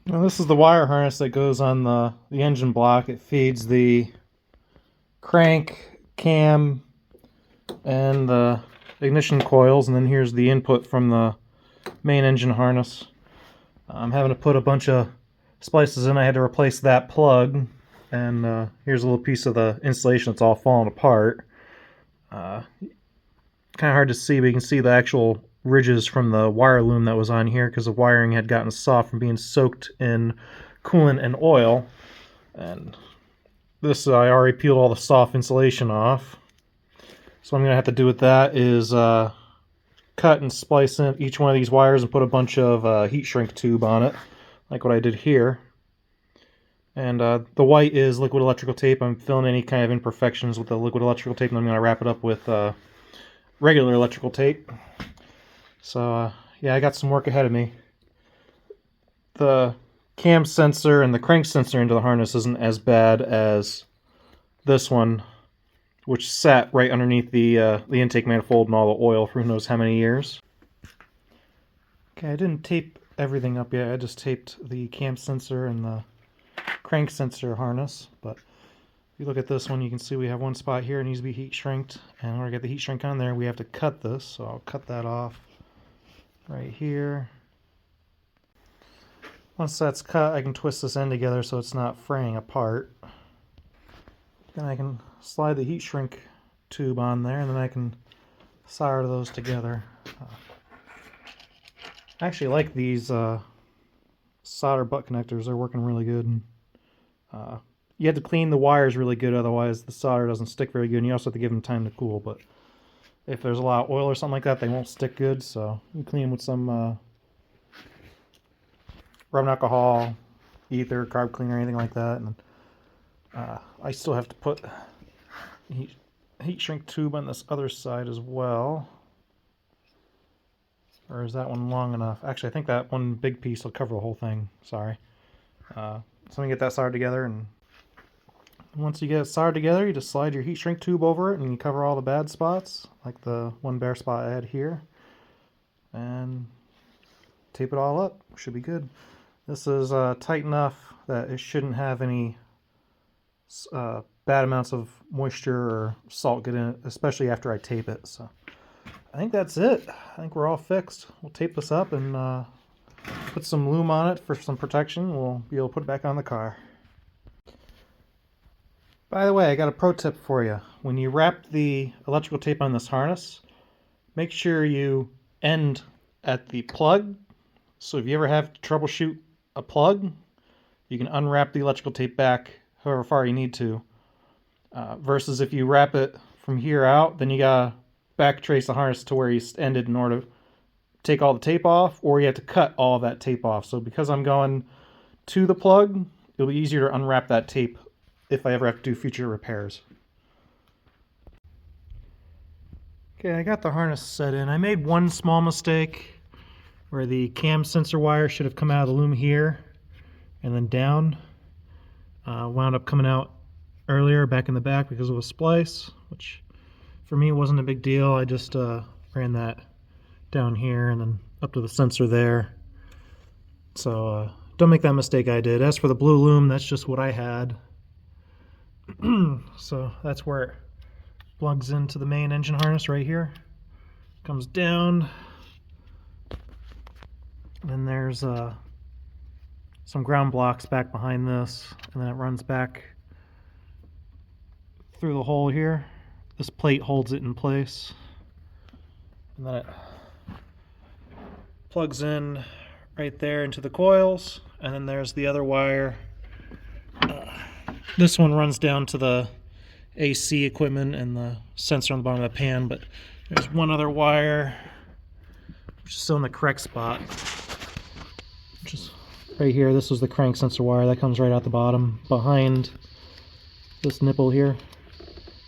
Now this is the wire harness that goes on the engine block. It feeds the crank, cam, and the ignition coils, and then here's the input from the main engine harness. I'm having to put a bunch of splices in. I had to replace that plug, and here's a little piece of the insulation that's all falling apart. Kind of hard to see, but you can see the actual ridges from the wire loom that was on here because the wiring had gotten soft from being soaked in coolant and oil. And this, I already peeled all the soft insulation off. So what I'm going to have to do with that is cut and splice in each one of these wires and put a bunch of heat shrink tube on it, like what I did here. And the white is liquid electrical tape. I'm filling any kind of imperfections with the liquid electrical tape, and I'm going to wrap it up with regular electrical tape. So yeah, I got some work ahead of me. The cam sensor and the crank sensor into the harness isn't as bad as this one, which sat right underneath the intake manifold and all the oil for who knows how many years. Okay, I didn't tape everything up yet. I just taped the cam sensor and the crank sensor harness, but if you look at this one, you can see we have one spot here that needs to be heat shrinked, and in order to get the heat shrink on there, we have to cut this, so I'll cut that off right here. Once that's cut, I can twist this end together so it's not fraying apart. Then I can slide the heat shrink tube on there, and then I can solder those together. I actually like these solder butt connectors. They're working really good. And, you have to clean the wires really good, otherwise the solder doesn't stick very good, and you also have to give them time to cool. But if there's a lot of oil or something like that, they won't stick good, so you clean them with some rubbing alcohol, ether, carb cleaner, anything like that. And I still have to put heat shrink tube on this other side as well. Or is that one long enough? Actually, I think that one big piece will cover the whole thing. Sorry. So let me get that soldered together, and once you get it soldered together, you just slide your heat shrink tube over it and you cover all the bad spots, like the one bare spot I had here, and tape it all up. Should be good. This is tight enough that it shouldn't have any bad amounts of moisture or salt get in it, especially after I tape it. So I think that's it. I think we're all fixed. We'll tape this up and put some loom on it for some protection. We'll be able to put it back on the car. By the way, I got a pro tip for you. When you wrap the electrical tape on this harness, make sure you end at the plug. So if you ever have to troubleshoot a plug, you can unwrap the electrical tape back however far you need to. Versus if you wrap it from here out, then you gotta back trace the harness to where you ended in order to take all the tape off, or you have to cut all of that tape off. So because I'm going to the plug, it'll be easier to unwrap that tape if I ever have to do future repairs. Okay, I got the harness set in. I made one small mistake where the cam sensor wire should have come out of the loom here and then down. Wound up coming out earlier back in the back because of a splice, which for me wasn't a big deal. I just ran that down here and then up to the sensor there. So don't make that mistake I did. As for the blue loom, that's just what I had. So that's where it plugs into the main engine harness right here. Comes down. And then there's some ground blocks back behind this, and then it runs back through the hole here. This plate holds it in place, and then it plugs in right there into the coils, and then there's the other wire. This one runs down to the AC equipment and the sensor on the bottom of the pan, but there's one other wire which is still in the correct spot, which is right here. This was the crank sensor wire that comes right out the bottom behind this nipple here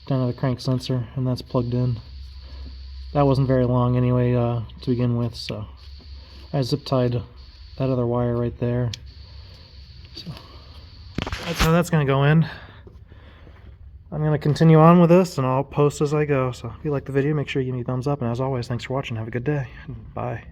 down to the crank sensor, and that's plugged in. That wasn't very long anyway to begin with, so I zip tied that other wire right there. So that's how that's going to go in. I'm going to continue on with this, and I'll post as I go. So if you like the video, make sure you give me a thumbs up, and as always, thanks for watching. Have a good day. Bye.